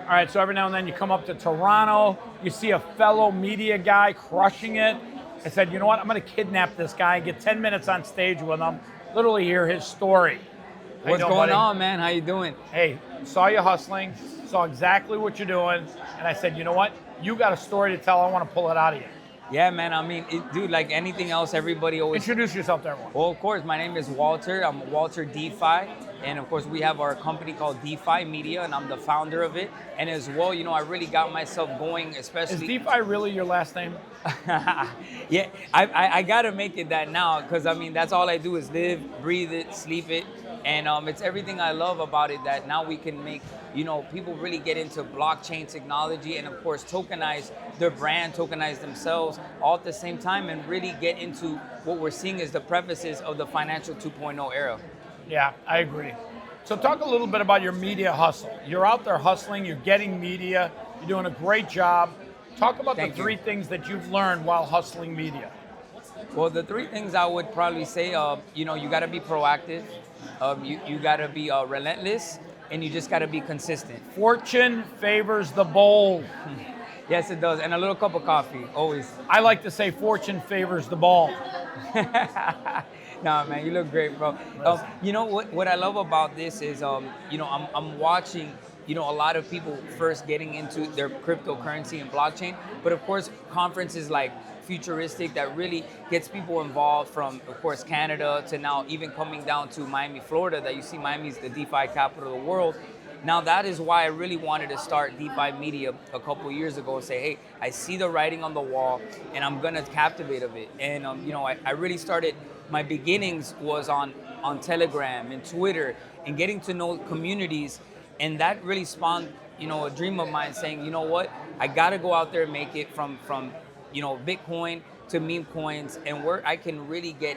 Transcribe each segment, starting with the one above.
All right, so every now and then you come up to Toronto, you see a fellow media guy crushing it. I said, you know what? I'm going to kidnap this guy, get 10 minutes on stage with him, literally hear his story. What's going on, man? How you doing? Hey, saw you hustling, saw exactly what you're doing, and I said, you know what? You got a story to tell. I want to pull it out of you. Yeah, man. I mean, dude, like anything else, everybody always... Introduce yourself to everyone. Well, of course, my name is Walter. I'm Walter DeFi. And of course, we have our company called DeFi Media, and I'm the founder of it. And as well, you know, I really got myself going, especially... Is DeFi really your last name? Yeah, I got to make it that now, because, I mean, that's all I do is live, breathe it, sleep it. And it's everything I love about it that now we can make, you know, people really get into blockchain technology and, of course, tokenize their brand, tokenize themselves all at the same time and really get into what we're seeing as the prefaces of the financial 2.0 era. Yeah, I agree. So talk a little bit about your media hustle. You're out there hustling, you're getting media, you're doing a great job. Talk about the three things that you've learned while hustling media. Well, the three things I would probably say, you know, you got to be proactive, you got to be relentless, and you just got to be consistent. Fortune favors the bold. Yes, it does, and a little cup of coffee, always. I like to say fortune favors the bald. Nah, man, you look great, bro. You know what I love about this is, you know, I'm watching, you know, a lot of people first getting into their cryptocurrency and blockchain, but of course, conferences like Futuristic that really gets people involved from, of course, Canada to now even coming down to Miami, Florida, that you see Miami's the DeFi capital of the world. Now that is why I really wanted to start DeFi Media a couple of years ago and say, hey, I see the writing on the wall and I'm gonna captivate of it. And you know, I really started, my beginnings was on Telegram and Twitter and getting to know communities, and that really spawned, you know, a dream of mine saying, you know what, I gotta go out there and make it from you know, Bitcoin to meme coins, and where I can really get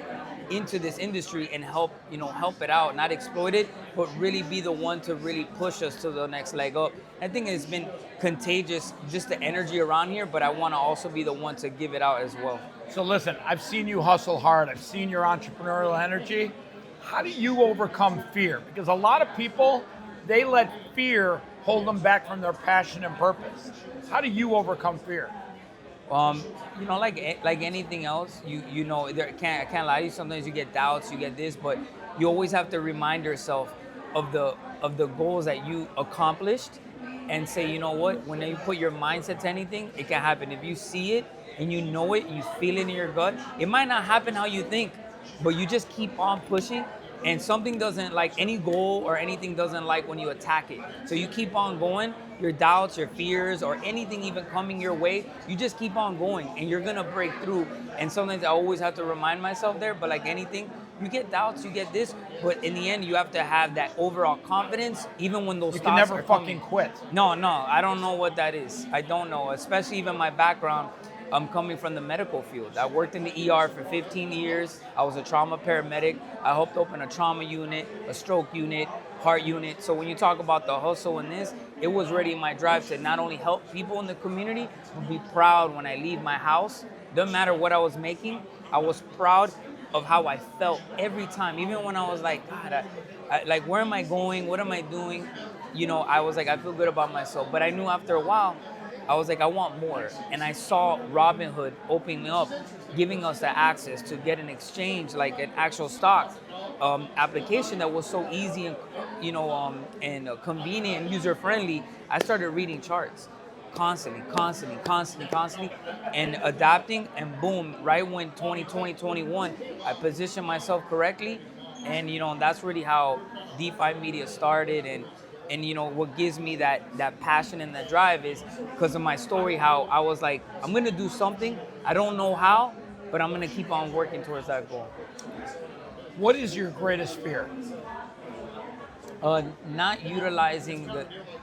into this industry and help, you know, help it out, not exploit it, but really be the one to really push us to the next leg up. I think it's been contagious, just the energy around here, but I want to also be the one to give it out as well. So listen, I've seen you hustle hard. I've seen your entrepreneurial energy. How do you overcome fear? Because a lot of people, they let fear hold them back from their passion and purpose. How do you overcome fear? You know, like anything else, you know, I can't lie to you. Sometimes you get doubts, you get this, but you always have to remind yourself of the goals that you accomplished, and say, you know what, when you put your mindset to anything, it can happen. If you see it and you know it, you feel it in your gut, it might not happen how you think, but you just keep on pushing. And something doesn't, like any goal or anything doesn't like when you attack it. So you keep on going, your doubts, your fears, or anything even coming your way, you just keep on going and you're gonna break through. And sometimes I always have to remind myself there, but like anything, you get doubts, you get this, but in the end, you have to have that overall confidence, even when those You thoughts can never are fucking coming. quit. No, I don't know what that is. I don't know, especially even my background. I'm coming from the medical field. I worked in the ER for 15 years. I was a trauma paramedic. I helped open a trauma unit, a stroke unit, heart unit. So when you talk about the hustle in this, it was really my drive to not only help people in the community, but be proud when I leave my house. Doesn't matter what I was making, I was proud of how I felt every time. Even when I was like, God, like, where am I going? What am I doing? You know, I was like, I feel good about myself. But I knew after a while, I was like, I want more. And I saw Robinhood opening up, giving us the access to get an exchange, like an actual stock application that was so easy and, you know, and convenient and user-friendly. I started reading charts constantly, and adapting, and boom, right when 2020, 21, I positioned myself correctly. And, you know, and that's really how DeFi Media started. And you know, what gives me that passion and that drive is because of my story, how I was like, I'm gonna do something, I don't know how, but I'm gonna keep on working towards that goal. What is your greatest fear? Not utilizing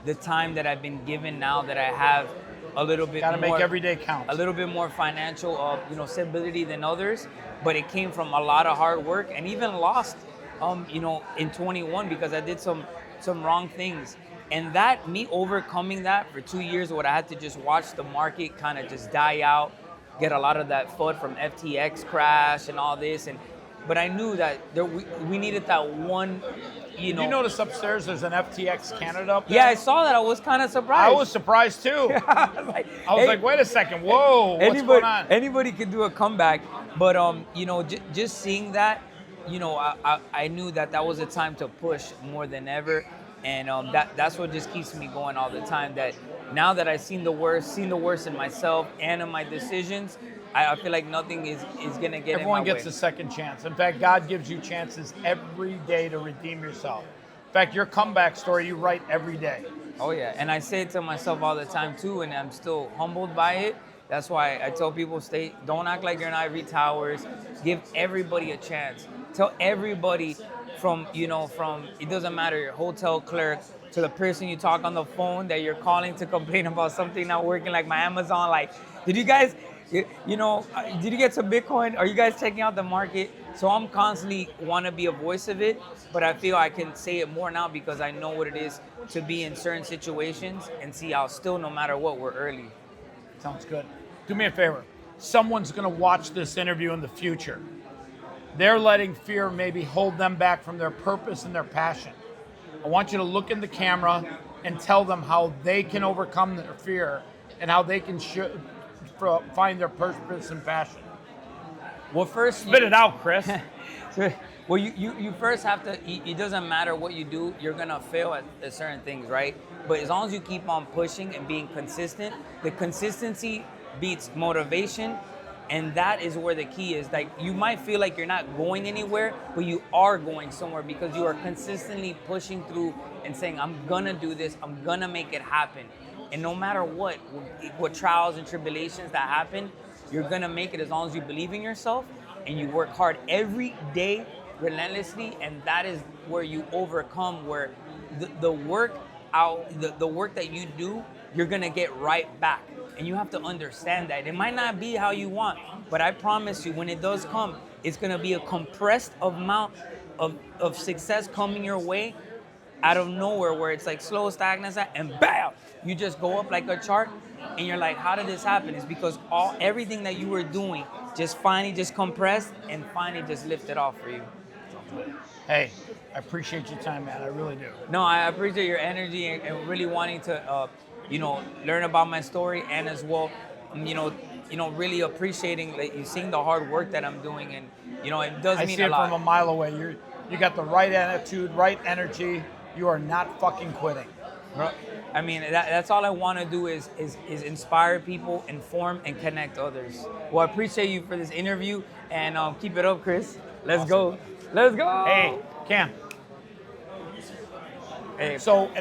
the time that I've been given now that I have a little bit Gotta more, make every day count. a little bit more financial, you know, stability than others, but it came from a lot of hard work and even lost, you know, in 21 because I did some wrong things. And that, me overcoming that for 2 years, what I had to just watch the market kind of just die out, get a lot of that FUD from FTX crash and all this. But I knew that we needed that one Did you notice upstairs there's an FTX Canada up there? Yeah, I saw that. I was kind of surprised. I was surprised too. Like, I was like, wait a second, whoa, what's going on? Anybody could do a comeback, but just seeing that, I knew that was a time to push more than ever, and that's what just keeps me going all the time. That now that I've seen the worst in myself and in my decisions, I feel like nothing is gonna get Everyone in my gets way. a second chance. In fact, God gives you chances every day to redeem yourself. In fact, your comeback story you write every day. Oh yeah, and I say it to myself all the time too, and I'm still humbled by it. That's why I tell people, don't act like you're in ivory towers. Give everybody a chance. Tell everybody from it doesn't matter, your hotel clerk to the person you talk on the phone that you're calling to complain about something not working, like my Amazon. Like, did you guys, did you get some Bitcoin? Are you guys checking out the market? So I'm constantly want to be a voice of it, but I feel I can say it more now because I know what it is to be in certain situations and see how still, no matter what, we're early. Sounds good. Do me a favor. Someone's going to watch this interview in the future. They're letting fear maybe hold them back from their purpose and their passion. I want you to look in the camera and tell them how they can overcome their fear and how they can find their purpose and passion. Well, first, spit it out, Chris. Well, you first have to, it doesn't matter what you do, you're gonna fail at certain things, right? But as long as you keep on pushing and being consistent, the consistency beats motivation, and that is where the key is. Like, you might feel like you're not going anywhere, but you are going somewhere because you are consistently pushing through and saying, I'm gonna do this, I'm gonna make it happen. And no matter what trials and tribulations that happen, you're gonna make it as long as you believe in yourself and you work hard every day, relentlessly, and that is where you overcome, where the work that you do, you're gonna get right back. And you have to understand that. It might not be how you want, but I promise you, when it does come, it's gonna be a compressed amount of success coming your way out of nowhere, where it's like slow, stagnant, and bam, you just go up like a chart, and you're like, how did this happen? It's because everything that you were doing just finally just compressed and finally just lifted off for you. Hey, I appreciate your time, man. I really do. No, I appreciate your energy and really wanting to, learn about my story, and as well, really appreciating that you seeing the hard work that I'm doing, and it does mean a lot. I see it from a mile away. You got the right attitude, right energy. You are not fucking quitting. I mean, that's all I want to do is inspire people, inform, and connect others. Well, I appreciate you for this interview, and keep it up, Chris. Let's go. Let's go. Hey, Cam. Hey. So.